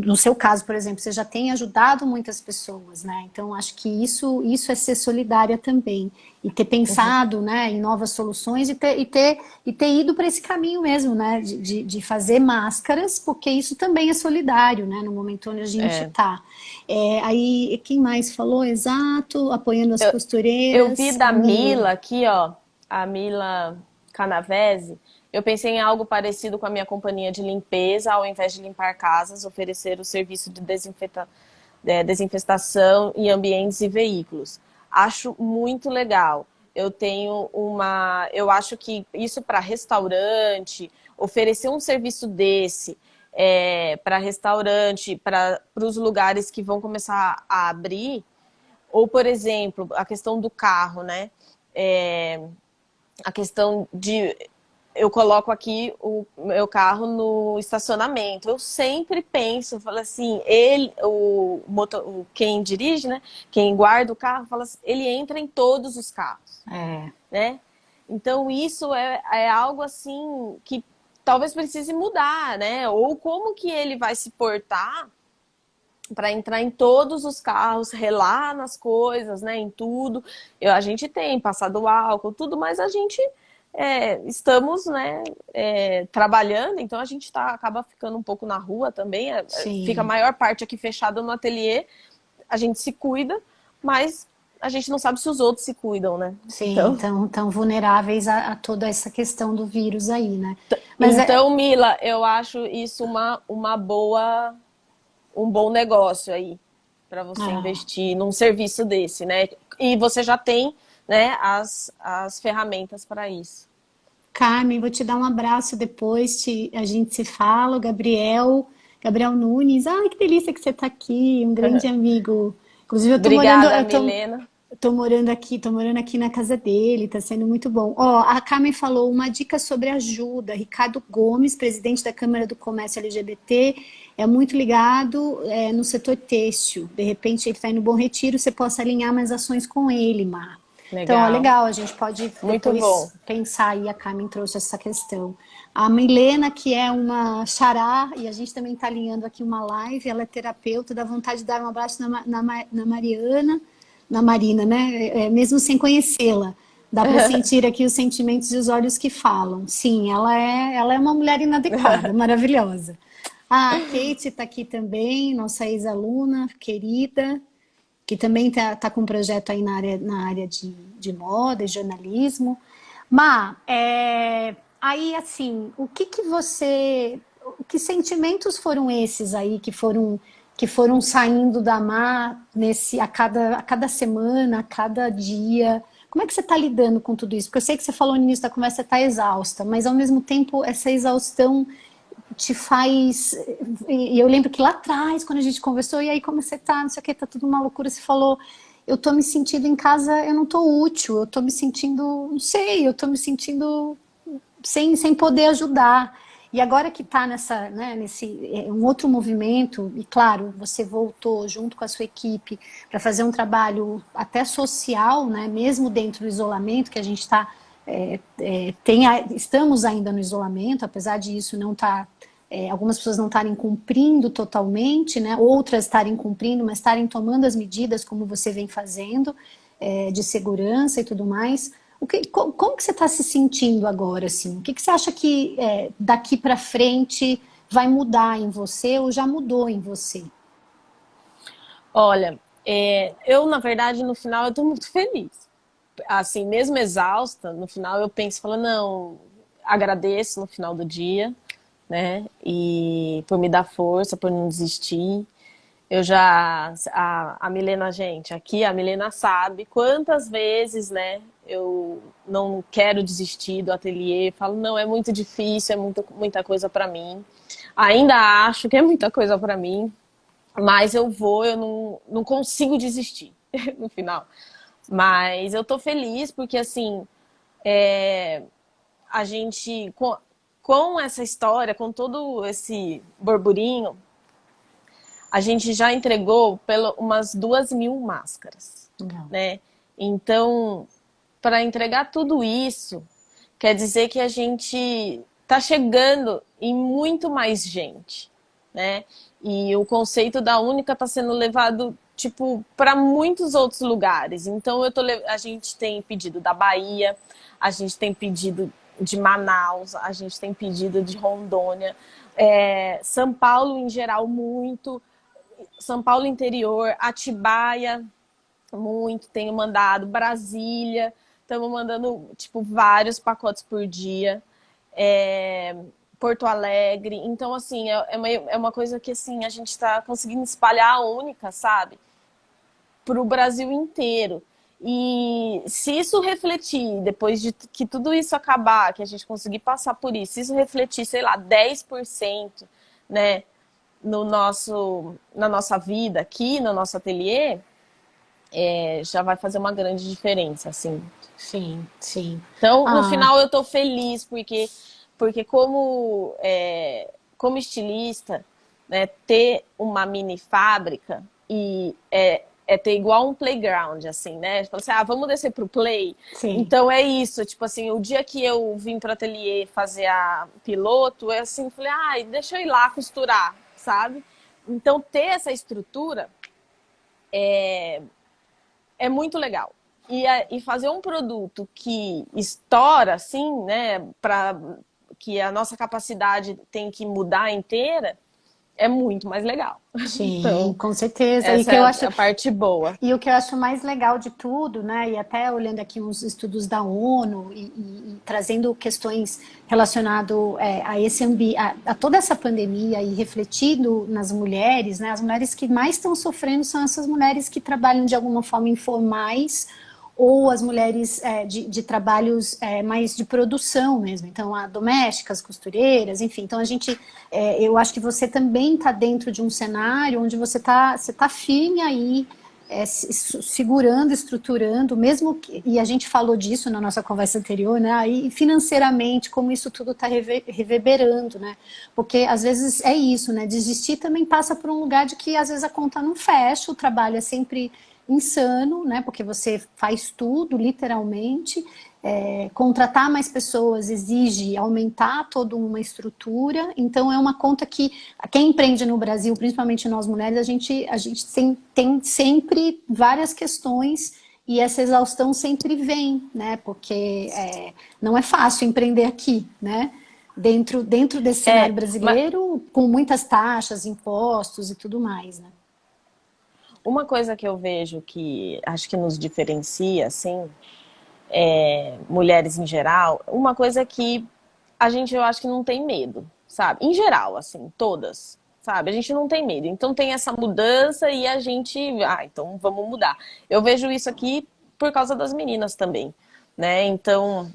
no seu caso, por exemplo, você já tem ajudado muitas pessoas, né? Então, acho que isso é ser solidária também. E ter pensado né, em novas soluções e ter ido para esse caminho mesmo, né? De fazer máscaras, porque isso também é solidário, né? No momento onde a gente está. Aí, quem mais falou? Exato, apoiando as costureiras. Eu vi da Mila aqui, ó. a Mila Canavese, eu pensei em algo parecido com a minha companhia de limpeza, ao invés de limpar casas, oferecer o serviço de desinfestação em ambientes e veículos. Acho muito legal. Eu acho que isso para restaurante, oferecer um serviço desse para restaurante, para os lugares que vão começar a abrir, ou, por exemplo, a questão do carro, né? A questão de eu coloco aqui o meu carro no estacionamento. Eu sempre penso, falo assim, quem dirige, né? Quem guarda o carro, fala assim, ele entra em todos os carros, né? Então isso é algo assim que talvez precise mudar, né? Ou como que ele vai se portar para entrar em todos os carros, relar nas coisas, né? Em tudo. A gente tem passado álcool, tudo, mas a gente estamos, né, trabalhando, então a gente acaba ficando um pouco na rua também, fica a maior parte aqui fechada no ateliê, a gente se cuida, mas a gente não sabe se os outros se cuidam, né? Sim, então tão vulneráveis a toda essa questão do vírus aí, né? Mas então, Mila, eu acho isso um bom negócio aí para você investir num serviço desse, né? E você já tem, né, as ferramentas para isso. Carmen, vou te dar um abraço depois, a gente se fala, o Gabriel Nunes, ai que delícia que você está aqui, um grande amigo. Inclusive Obrigada, Milena. Tô morando aqui na casa dele, tá sendo muito bom. Ó, a Carmen falou uma dica sobre ajuda. Ricardo Gomes, presidente da Câmara do Comércio LGBT, é muito ligado no setor têxtil. De repente ele está indo Bom Retiro, você possa alinhar mais ações com ele, Mar. Legal. Então, ó, legal, a gente pode muito depois bom. pensar aí, a Carmen trouxe essa questão. A Milena, que é uma xará, e a gente também está alinhando aqui uma live, ela é terapeuta, dá vontade de dar um abraço na Mariana, na Marina, né? Mesmo sem conhecê-la. Dá para sentir aqui os sentimentos e os olhos que falam. Sim, ela é uma mulher inadequada, maravilhosa. A Kate está aqui também, nossa ex-aluna querida, que também tá com um projeto aí na área de moda e jornalismo. Má, aí assim, que sentimentos foram esses aí que foram saindo da Má a cada semana, a cada dia? Como é que você está lidando com tudo isso? Porque eu sei que você falou no início da conversa, você está exausta, mas ao mesmo tempo essa exaustão te faz... E eu lembro que lá atrás, quando a gente conversou, e aí como você tá, não sei o que, tá tudo uma loucura, você falou, eu tô me sentindo em casa, eu não tô útil, eu tô me sentindo, não sei, eu tô me sentindo sem poder ajudar. E agora que tá nesse um outro movimento, e claro, você voltou junto com a sua equipe para fazer um trabalho até social, né, mesmo dentro do isolamento, que a gente está estamos ainda no isolamento, apesar de isso não estar, algumas pessoas não estarem cumprindo totalmente, né? Outras estarem cumprindo, mas estarem tomando as medidas como você vem fazendo, de segurança e tudo mais. Como que você está se sentindo agora, assim? O que você acha que daqui para frente vai mudar em você ou já mudou em você? Olha, eu na verdade no final eu estou muito feliz. Assim, mesmo exausta, no final eu penso, falo, não, agradeço no final do dia, né? E por me dar força, por não desistir. A Milena, gente, aqui a Milena sabe quantas vezes, né? Eu não quero desistir do ateliê, falo, não, é muito difícil, muita coisa para mim. Ainda acho que é muita coisa para mim, mas eu não consigo desistir no final. Mas eu tô feliz porque, assim, a gente, com essa história, com todo esse burburinho, a gente já entregou umas 2.000 máscaras, né? Então, para entregar tudo isso, quer dizer que a gente tá chegando em muito mais gente, né? E o conceito da Única está sendo levado tipo para muitos outros lugares. Então a gente tem pedido da Bahia, a gente tem pedido de Manaus, a gente tem pedido de Rondônia, São Paulo em geral muito, São Paulo interior, Atibaia muito, tenho mandado, Brasília, estamos mandando, tipo, vários pacotes por dia. Porto Alegre. Então, assim, é uma coisa que, assim, a gente está conseguindo espalhar a única, sabe? Para o Brasil inteiro. E se isso refletir, depois de que tudo isso acabar, que a gente conseguir passar por isso, se isso refletir, sei lá, 10%, né, na nossa vida aqui, no nosso ateliê, já vai fazer uma grande diferença, assim. Sim, sim. Então, no Ah, final, eu tô feliz, porque como estilista, né, ter uma mini fábrica é ter igual um playground, assim, né? Fala assim, vamos descer pro play. sim. Então é isso, tipo assim, o dia que eu vim pro ateliê fazer a piloto, eu assim, falei, deixa eu ir lá costurar, sabe? Então ter essa estrutura é muito legal. E fazer um produto que estoura, assim, né, que a nossa capacidade tem que mudar inteira, é muito mais legal. Sim, Então, com certeza. essa é a parte boa. E o que eu acho mais legal de tudo, né, e até olhando aqui uns estudos da ONU e trazendo questões relacionadas a a toda essa pandemia e refletindo nas mulheres, né, as mulheres que mais estão sofrendo são essas mulheres que trabalham de alguma forma informais ou as mulheres de trabalhos mais de produção mesmo, então domésticas, costureiras, enfim. Então eu acho que você também está dentro de um cenário onde você tá firme aí, segurando, estruturando, mesmo que, e a gente falou disso na nossa conversa anterior, né? Aí financeiramente, como isso tudo está reverberando, né? Porque às vezes é isso, né? Desistir também passa por um lugar de que às vezes a conta não fecha, o trabalho é sempre insano, né? Porque você faz tudo, literalmente. Contratar mais pessoas exige aumentar toda uma estrutura, então é uma conta que quem empreende no Brasil, principalmente nós mulheres, a gente tem sempre várias questões e essa exaustão sempre vem, né? Porque não é fácil empreender aqui, né? Dentro desse cenário Mas brasileiro, com muitas taxas, impostos e tudo mais, né? uma coisa que eu vejo que acho que nos diferencia, assim, mulheres em geral, uma coisa que a gente, eu acho que não tem medo, sabe? Em geral, assim, todas, sabe? A gente não tem medo. Então tem essa mudança e a gente, então vamos mudar. Eu vejo isso aqui por causa das meninas também, né? Então,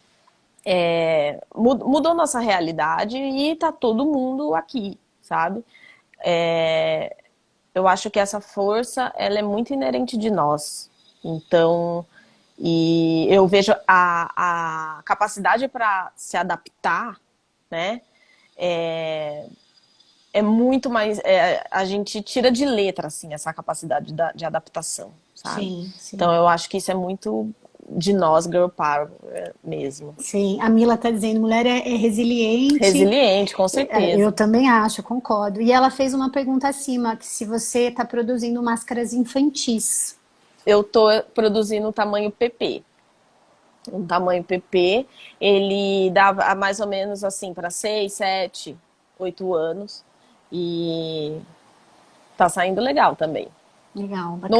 mudou nossa realidade e tá todo mundo aqui, sabe? Eu acho que essa força, ela é muito inerente de nós. Então, e eu vejo a capacidade para se adaptar, né? É muito mais. A gente tira de letra, assim, essa capacidade de adaptação, sabe? Sim, Então sim. eu acho que isso é muito de nós, girl power mesmo. Sim, a Mila está dizendo, mulher é resiliente. Resiliente, com Eu certeza. também acho, concordo. E ela fez uma pergunta acima, que se você está produzindo máscaras infantis. Eu tô produzindo o tamanho PP. Um tamanho PP, ele dá mais ou menos assim para 6, 7, 8 anos. E tá saindo legal também. Legal, bacana.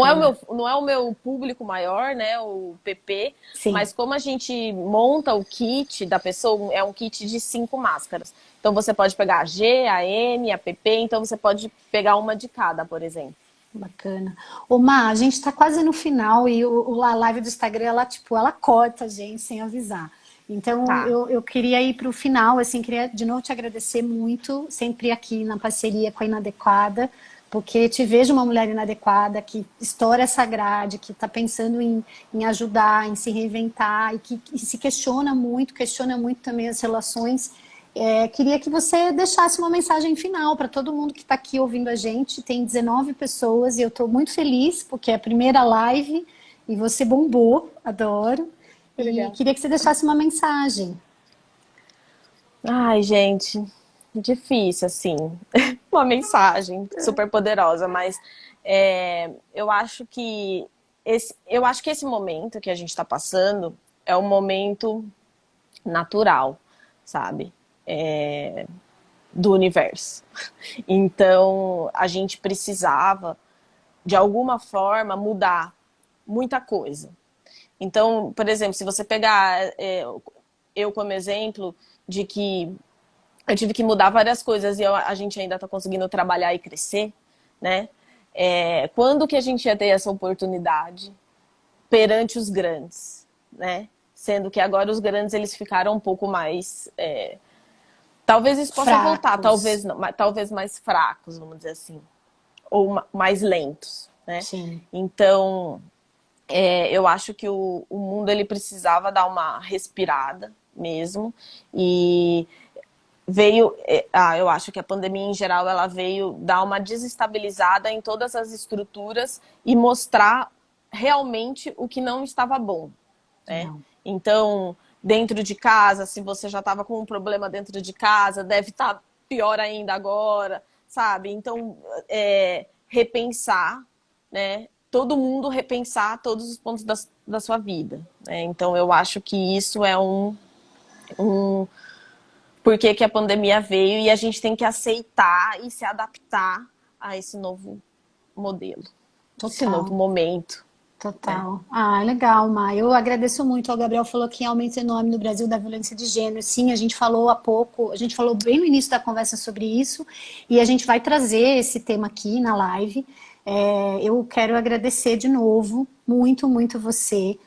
Não é o meu público maior, né, o PP, Sim, mas como a gente monta o kit da pessoa, é um kit de 5 máscaras. Então você pode pegar a G, a M, a PP, então você pode pegar uma de cada, por exemplo. bacana. Ô, Má, a gente está quase no final e a live do Instagram, ela corta a gente sem avisar. Então, Tá. eu queria ir para o final, assim, queria de novo te agradecer muito, sempre aqui na parceria com a Inadequada, porque te vejo uma mulher inadequada, que estoura essa grade, que está pensando em ajudar, em se reinventar, e que se questiona muito também as relações. Queria que você deixasse uma mensagem final para todo mundo que está aqui ouvindo a gente. Tem 19 pessoas e eu estou muito feliz, porque é a primeira live e você bombou, adoro. E Obrigada. queria que você deixasse uma mensagem. Ai, gente, difícil, assim. Uma mensagem super poderosa, mas eu acho que esse momento que a gente está passando é um momento natural, sabe? Do universo. Então, a gente precisava, de alguma forma, mudar muita coisa. Então, por exemplo, se você pegar eu como exemplo de que eu tive que mudar várias coisas e a gente ainda está conseguindo trabalhar e crescer, né? Quando que a gente ia ter essa oportunidade perante os grandes, né? Sendo que agora os grandes eles ficaram um pouco mais... talvez isso possa voltar, Fracos. talvez não, talvez mais fracos, vamos dizer assim. Ou mais lentos, né? Sim. Então, eu acho que o mundo ele precisava dar uma respirada mesmo. E veio, eu acho que a pandemia em geral ela veio dar uma desestabilizada em todas as estruturas e mostrar realmente o que não estava bom, né? Não. Então, dentro de casa, se você já estava com um problema dentro de casa, deve estar pior ainda agora, sabe? Então, repensar, né? Todo mundo repensar todos os pontos da sua vida, né? Então, eu acho que isso é um porque que a pandemia veio e a gente tem que aceitar e se adaptar a esse novo modelo, esse novo Total. momento, né? Total. Ah, legal, Má. Eu agradeço muito. O Gabriel falou que aumento enorme no Brasil da violência de gênero. Sim, a gente falou há pouco, a gente falou bem no início da conversa sobre isso, e a gente vai trazer esse tema aqui na live. Eu quero agradecer de novo, muito, muito você,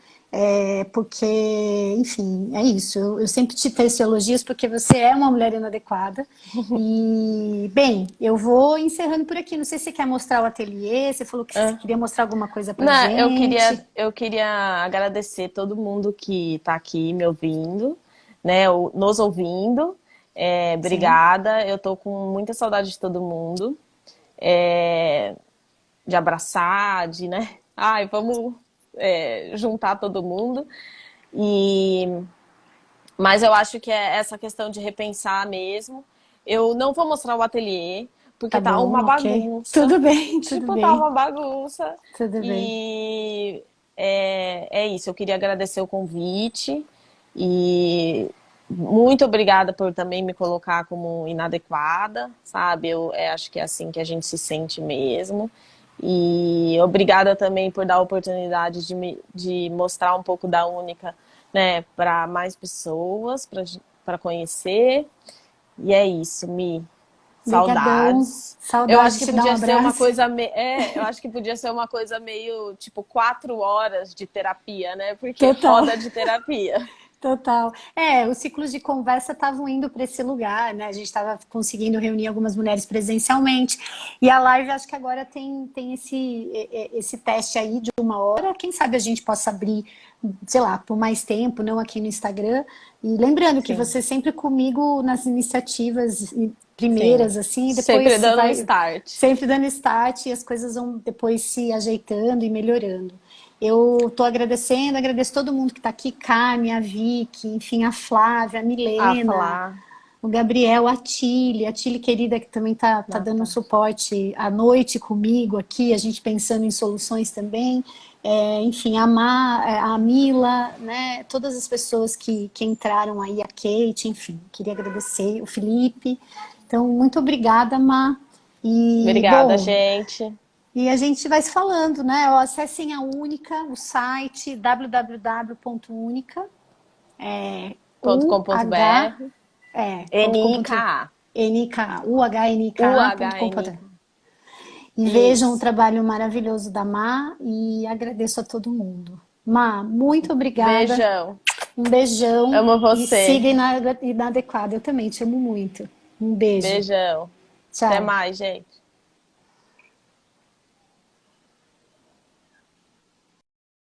porque, enfim, é isso. Eu sempre te teço elogios porque você é uma mulher inadequada. E, bem, eu vou encerrando por aqui. Não sei se você quer mostrar o ateliê, você falou que você queria mostrar alguma coisa pra Não, gente. eu queria agradecer todo mundo que está aqui me ouvindo, né, nos ouvindo. Sim. Obrigada, eu tô com muita saudade de todo mundo, é, de abraçar, de, né, ai, vamos juntar todo mundo. E Mas eu acho que é essa questão de repensar mesmo. Eu não vou mostrar o ateliê, porque Tá tá uma bom, ok. bagunça. Tudo bem, tudo Tipo, tá bem, uma bagunça. tudo bem. E é isso. Eu queria agradecer o convite. E muito obrigada por também me colocar como inadequada, sabe? Eu acho que é assim que a gente se sente mesmo. E obrigada também por dar a oportunidade de mostrar um pouco da Única, né, para mais pessoas, para conhecer. E é isso, Mi. Obrigadão. Saudades. Eu Saudade acho de que te dar um podia ser uma abraço. coisa eu acho que podia ser uma coisa meio tipo 4 horas de terapia, né? Porque Total. roda de terapia. Total. Os ciclos de conversa estavam indo para esse lugar, né? A gente estava conseguindo reunir algumas mulheres presencialmente. E a live, acho que agora tem esse teste aí de 1 hora. Quem sabe a gente possa abrir, sei lá, por mais tempo, não aqui no Instagram. E lembrando que Sim, você sempre comigo nas iniciativas sim. primeiras, assim, e Sempre depois dando um vai start. sempre dando start e as coisas vão depois se ajeitando e melhorando. Eu estou agradecendo, agradeço todo mundo que está aqui, Carme, a Vicky, enfim, a Flávia, a A Milena, falar. o Gabriel, a Tile querida, que também tá Ah, dando um tá. suporte à noite comigo aqui, a gente pensando em soluções também. Enfim, a Mila, né? Todas as pessoas que entraram aí, a Kate, enfim, queria agradecer, o Felipe. Então, muito obrigada, Má. E, Obrigada, bom, gente. e a gente vai se falando, né? Ó, acessem a Única, o site www.unica, U-H, .com.br. ponto com, ponto, NIKA. NK, uhnika.com.br. UHNK. E vejam o Isso. trabalho maravilhoso da Má e agradeço a todo mundo. Má, muito obrigada, Beijão. um beijão Amo e siga você. inadequada. Eu também te amo muito. Um beijo. Beijão. Até Tchau. mais, gente.